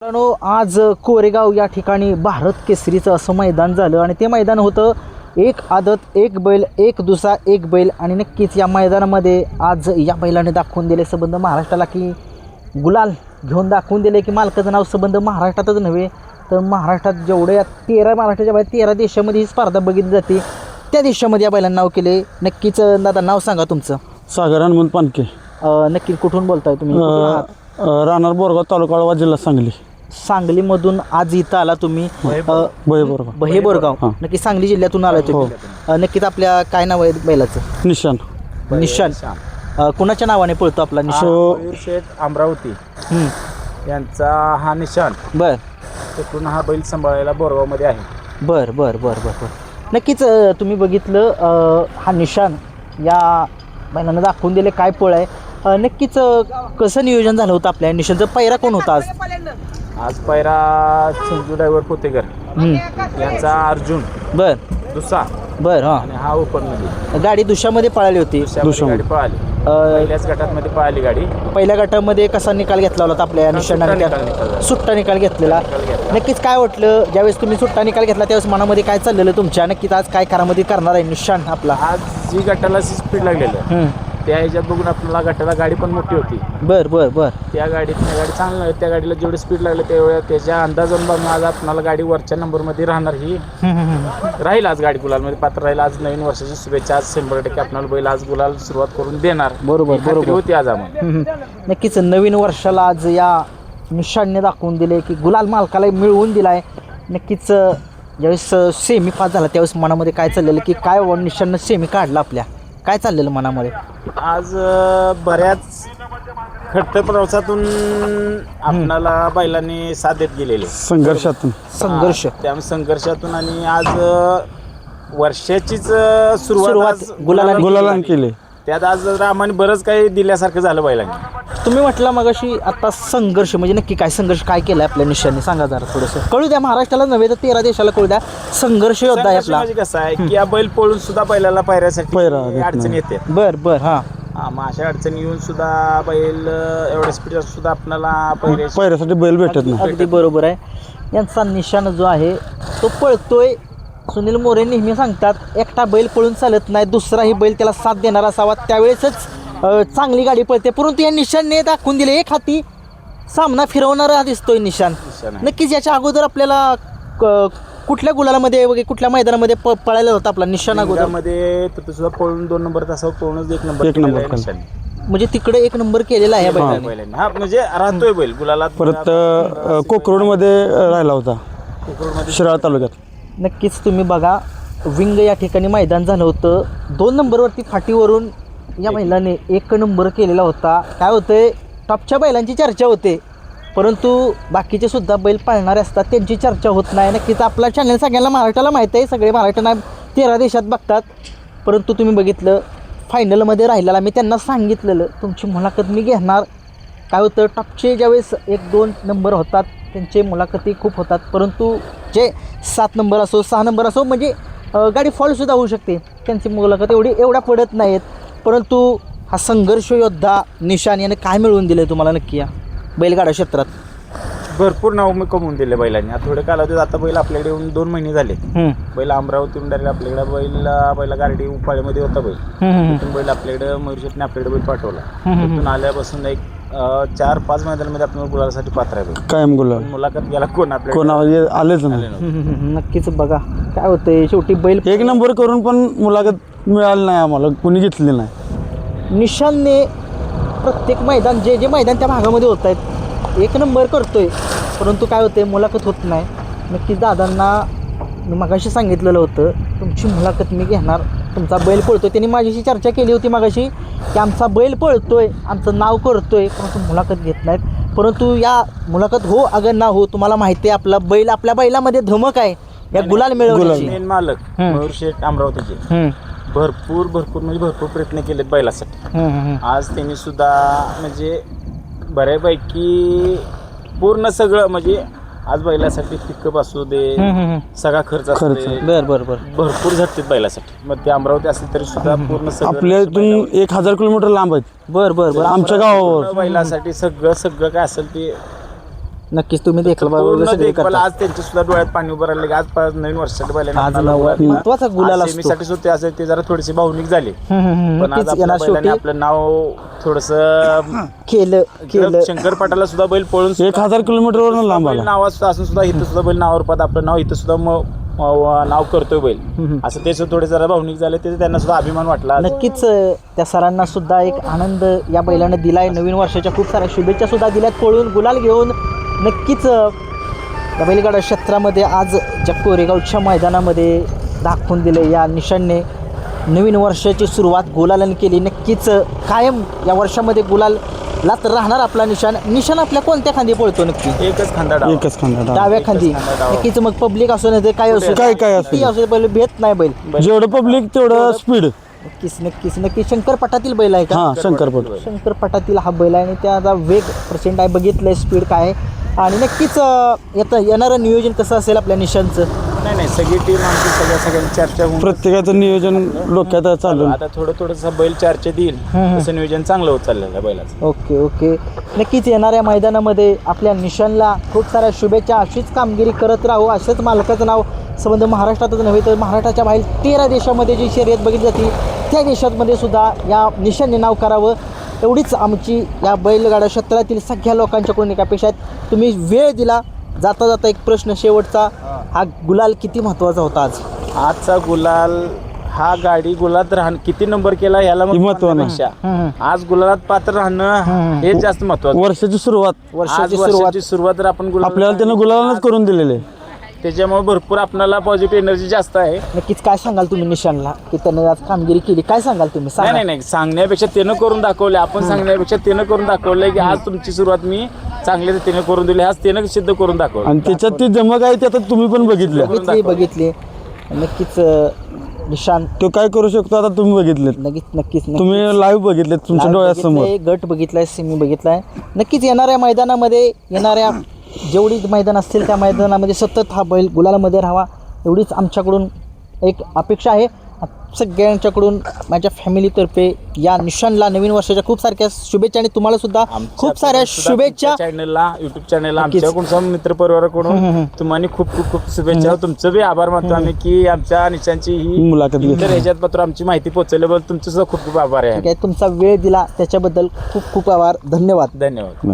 मित्रांनो, आज कोरेगाव या ठिकाणी भारत केसरीचं असं मैदान झालं आणि ते मैदान होतं एक आदत एक बैल एक दुसरा एक बैल. आणि नक्कीच या मैदानामध्ये आज या बैलाने दाखवून दिले संबंध महाराष्ट्राला की गुलाल घेऊन दाखवून दिले की मालकाचं नाव संबंध महाराष्ट्रातच नव्हे तर महाराष्ट्रात जेवढे 13 महाराष्ट्राच्या बाहेर 13 देशामध्ये ही स्पर्धा बघितली जाते त्या देशामध्ये या बैलांना नाव केले. नक्कीच दादा नाव सांगा तुमचं. सागर हनुमंत पानके. नक्की कुठून बोलताय तुम्ही? कुठून आहात? राहणार बोरगाव तालुका वाळवा जिल्हा सांगली. सांगलीमधून आज इथं आला तुम्ही. बहे बोरगाव. नक्की सांगली जिल्ह्यातून आलाय तुम्ही. नक्कीच आपल्या काय नाव आहे बैलाचं? निशान. निशान. कुणाच्या नावाने पळतो आपला निशान? मयूर शेठ अमरावती यांचा हा निशान. बर. तिकडून हा बैल सांभाळायला बोरगावमध्ये आहे. बर बर बर बर बर. नक्कीच तुम्ही बघितलं हा निशान या बैलांना दाखवून दिले काय पळ आहे. नक्कीच कसं नियोजन झालं होतं आपल्या निशानचं? पैरा कोण होता आज? आज पायरा संजू ड्रायव्हर पोतेकर यांचा अर्जुन बर दुसा बर. हां. आणि हा ओपनमध्ये गाडी दुशामध्ये पळाली होती. गाडी पळाली. पहिल्याच गटामध्ये पळाली गाडी. पहिल्या गटामध्ये कसा निकाल घेतला होता आपल्या निशाणाने? सुट्टा निकाल घेतलेला. नक्कीच काय वाटलं ज्यावेळेस तुम्ही सुट्टा निकाल घेतला त्यावेळेस मनामध्ये काय चाललेलं तुमच्या? नक्कीच आज काय कारामध्ये करणार आहे निशाण आपला? आज जी गटाला स्पीड लागलेलं त्या ह्याच्यात बघून आपल्याला गटाला गाडी पण मोठी होती. बर बर बर. त्या गाडी चांगली आहे. त्या गाडीला जेवढी स्पीड लागली तेवढ्या त्याच्या अंदाजानं बघून आज आपल्याला गाडी वरच्या नंबरमध्ये राहणार ही राहील. आज गाडी गुलालमध्ये पात्र राहील. आज नवीन वर्षाची शुभेच्छा. आज 100% आपल्याला बैल आज गुलाल सुरुवात करून देणार. बरोबर बरोबर होती आज आम्हाला. नक्कीच नवीन वर्षाला आज या निशाणने दाखवून दिले की गुलाल मालकाला मिळवून दिलाय. नक्कीच ज्यावेळेस सेमी पास झाला त्यावेळेस मनामध्ये काय चाललेलं की काय निशाणनं सेमी काढला आपल्या? काय चाललेलं मनामध्ये? आज बऱ्याच खट्ट प्रवासातून आपणाला बैलांनी साथ देत गेलेले. संघर्षातून त्यामुळे संघर्षातून आणि आज वर्षाचीच सुरुवात गुलालान केले. त्यात आज रामाने बरंच काही दिल्यासारखं झालं बैलांनी. तुम्ही म्हटलं मगाशी आता संघर्ष म्हणजे नक्की काय संघर्ष काय केलाय आपल्या निशाने सांगा जरा थोडंसं. कळू द्या महाराष्ट्राला नव्हे तर 13 देशाला कळू द्या. संघर्ष योद्धा आहे आपला. म्हणजे कसं आहे की या बैल पळून सुद्धा बैलाला पायऱ्यासाठी अडचण येते. बर बर. हा. मग अशा अडचणी येऊन सुद्धा बैल एवढ्या स्पीड सुद्धा आपल्याला पैऱ्यासाठी बैल भेटत नाही. अगदी बरोबर आहे. यांचा निशाण जो आहे तो पळतोय. सुनील मोरे नेहमी सांगतात एकटा बैल पळून चालत नाही, दुसराही बैल त्याला साथ देणार असावा त्यावेळेसच चांगली गाडी पळते. परंतु या निशाणने दाखवून दिले एक हाती सामना फिरवणारा दिसतोय निशाण. नक्कीच याच्या अगोदर आपल्याला कुठल्या गुलालामध्ये वगैरे कुठल्या मैदानामध्ये पळायला होता आपला निशाण? अगोदरमध्ये तर सुद्धा पळून 2 नंबर तासावर पळूनच एक नंबर म्हणजे तिकडे 1 नंबर केलेला आहे बैलाने. हा म्हणजे राहतोय बैल गुलाला. परत कोकरोडमध्ये राहिला होता शिराळा तालुक्यात. नक्कीच तुम्ही बघा विंग या ठिकाणी मैदान झालं होतं. 2 नंबरवरती फाटीवरून या बैलाने 1 नंबर केलेला होता. काय होतंय टॉपच्या बैलांची चर्चा होते परंतु बाकीचे सुद्धा बैल पाळणारे असतात त्यांची चर्चा होत नाही. नक्कीच आपला चॅनल सगळ्यांना महाराष्ट्राला माहीत आहे. सगळे महाराष्ट्राला 13 देशात बघतात. परंतु तुम्ही बघितलं फायनलमध्ये राहिलेला मी त्यांना सांगितलेलं तुमची मुलाखत मी घेणार. काय होतं टॉपचे ज्यावेळेस 1-2 नंबर होतात त्यांचे मुलाखती खूप होतात परंतु जे 7 नंबर असो 6 नंबर असो म्हणजे गाडी फॉलसुद्धा होऊ शकते त्यांची मुलाखत एवढ्या पडत नाहीत. परंतु हा संघर्ष योद्धा निशान याने काय मिळवून दिलं तुम्हाला नक्की या बैलगाडा क्षेत्रात? भरपूर नाव मी कमवून दिले बैलांनी. आता थोडे कालावधीत आता बैल आपल्याकडे येऊन 2 महिने झाले. बैल अमरावतीहून डायरेक्ट आपल्याकडे बैला गाडी उपाळ्यामध्ये होता बैल. तिथून बैल आपल्याकडे मयूर शेठने आपल्याकडे बैल पाठवला. तिथून आल्यापासून एक 4-5 मैदानामध्ये आपण गुलालासाठी पात्र आहे. कायम गुलाल. मुलाखत गेला कोण आपल्याकडे आलेच नाही. नक्कीच बघा काय होतंय शेवटी बैल 1 नंबर करून पण मुलाखत मिळाली नाही आम्हाला, कुणी घेतली नाही. निशानने प्रत्येक मैदान जे मैदान त्या भागामध्ये होत आहेत 1 नंबर करतोय परंतु काय होतंय मुलाखत होत नाही. नक्कीच दादांना मी मगाशी सांगितलेलं होतं तुमची मुलाखत मी घेणार. तुमचा बैल पळतोय त्यांनी माझ्याशी चर्चा केली होती मगाशी की आमचा बैल पळतोय आमचं नाव करतोय परंतु मुलाखत घेत नाहीत. परंतु या मुलाखत हो अगर ना हो तुम्हाला माहिती आहे आपला बैल आपल्या बैलामध्ये धमक आहे या गुलाल मिळवण्याची. मेन मालक मयूर शेठ अमरावतीचे भरपूर म्हणजे भरपूर प्रयत्न केलेत बैलासाठी. आज त्यांनी सुद्धा म्हणजे बऱ्यापैकी पूर्ण सगळं म्हणजे आज बैलासाठी पिकअप असू दे सगळा खर्च असू दे भरपूर झटते बैलासाठी. मग ते अमरावती असेल तरी सुद्धा पूर्ण आपल्या इथून 1000 किलोमीटर लांब आहेत. बरं आमच्या गावावर बैलासाठी सगळं काय असेल ते नक्कीच तुम्ही देखभाल वगैरे पूर्ण सगळे देखभाल करता. आज त्यांच्या सुद्धा डोळ्यात पाणी उभं राहिले आज नवीन वर्षासाठी बैलांना आज आपल्याला नवा- गुलाल- महत्त्वाचा गुलाल आज असतो. सेमीसाठी सुद्धा असेल ते जरा थोडीशी भावनिक झाली पण आज नक्कीच आपल्या येणार बैलांनी शेवटी आपलं नाव थोडस केलं शंकर पाटाला सुद्धा बैल पळून 1000 किलोमीटरवरून लांब बैल आला. नावात असून सुद्धा इथं सुद्धा बैल नावावर पाहत आपलं नाव इथं सुद्धा नाव करतोय बैल असं ते सुद्धा थोडे जरा भावनिक झाले ते त्यांना सुद्धा अभिमान वाटला नक्कीच त्या सरांना सुद्धा एक आनंद या बैलाने दिलाय. नवीन वर्षाच्या खूप साऱ्या शुभेच्छा सुद्धा दिल्यात. पळून गुलाल घेऊन नक्कीच या बैलगाडा क्षेत्रामध्ये आज ज्या कोरेगावच्या मैदानामध्ये दाखवून दिले या निशाणने नवीन वर्षाची सुरुवात गुलालाने केली. नक्कीच कायम या वर्षामध्ये गुलालात राहणार आपला निशाण आपल्या कोणत्या खांदी पळतो नक्की? एकच खांदा डाव. एकच खांदा डाव्या खांदी. खांदा डावा. नक्कीच मग पब्लिक असो नाही काय असो काय असो. ती असो बैल भेट नाही बैल. जेवढं पब्लिक तेवढं स्पीड. नक्कीच शंकरपटातील बैल आहे का? हा शंकरपट. शंकरपटातील हा बैल आहे आणि त्याचा वेग पर्सेंट आहे बघितलंय स्पीड काय आहे. आणि नक्कीच येणारं नियोजन कसं असेल आपल्या निशांचं? नाही सगळी टीम आमची सगळ्यांची चर्चा होऊन प्रत्येकाचं नियोजन डोक्यात चालू. आता थोडंसं बैल चर्चा देईल तसं नियोजन चांगलं होत चाललेलं आहे बैलाचं. ओके नक्कीच येणाऱ्या मैदानामध्ये आपल्या निशानला खूप साऱ्या शुभेच्छा. अशीच कामगिरी करत राहू. असंच मालकाचं नाव संबंध महाराष्ट्रातच नव्हे तर महाराष्ट्राच्या बाहेर 13 देशामध्ये जी शर्यत बघितली जाते त्या देशांमध्ये सुद्धा या निशांनी नाव करावं एवढीच आमची या बैलगाडा क्षेत्रातील सगळ्या लोकांच्याकडून एक अपेक्षा आहेत. तुम्ही वेळ दिला. जाता जाता एक प्रश्न शेवटचा, हा गुलाल किती महत्त्वाचा होता आज? आजचा गुलाल हा गाडी गुलात किती नंबर केला याला महत्त्वाचं. महत्वापेक्षा आज गुलालात पात्र राहणं हे जास्त महत्वाचं. वर्षाची सुरुवात वर्षाची सुरुवात जर आपण गुलाल आपल्याला त्यानं गुलालच करून दिलेले. त्याच्यामुळे भरपूर आपल्याला पॉझिटिव्ह एनर्जी जास्त आहे. नक्कीच काय सांगाल तुम्ही निशानला की त्याने आज कामगिरी केली? काय सांगाल तुम्ही? सांगा. नाही सांगण्यापेक्षा त्यानं करून दाखवले. आपण सांगण्यापेक्षा त्यानं करून दाखवलंय की आज तुमची सुरुवात मी चांगल्या रीतीने करून दिली. आज त्यानं सिद्ध करून दाखवलं आणि त्याच्यात ती जमक आहे ते आता तुम्ही पण बघितलं. बघितली नक्कीच निशान तो काय करू शकतो आता तुम्ही बघितले. नक्कीच तुम्ही लाईव्ह बघितले तुमच्या डोळ्यासमोर. गट बघितलाय, सेमी बघितलाय. नक्कीच येणाऱ्या मैदानामध्ये येणाऱ्या जेवढी मैदान असतील त्या मैदानामध्ये सतत हा बैल गुलालामध्ये राहावा एवढीच आमच्याकडून एक अपेक्षा आहे. सगळ्यांच्याकडून माझ्या फॅमिलीतर्फे या निशानला नवीन वर्षाच्या खूप सारख्या शुभेच्छा आणि तुम्हाला सुद्धा खूप साऱ्या शुभेच्छा. चॅनलला युट्यूब चॅनलला आमच्याकडून मित्र परिवाराकडून तुम्हाला खूप खूप खूप शुभेच्छा. तुमचं बी आभार मानतो आम्ही की आमच्या निशांची ही मुलाखत घेतली. इतर ह्याच्यात पत्र आमची माहिती पोहोचवल्याबद्दल तुमचं सुद्धा खूप खूप आभार आहे. तुमचा वेळ दिला त्याच्याबद्दल खूप खूप आभार. धन्यवाद. धन्यवाद.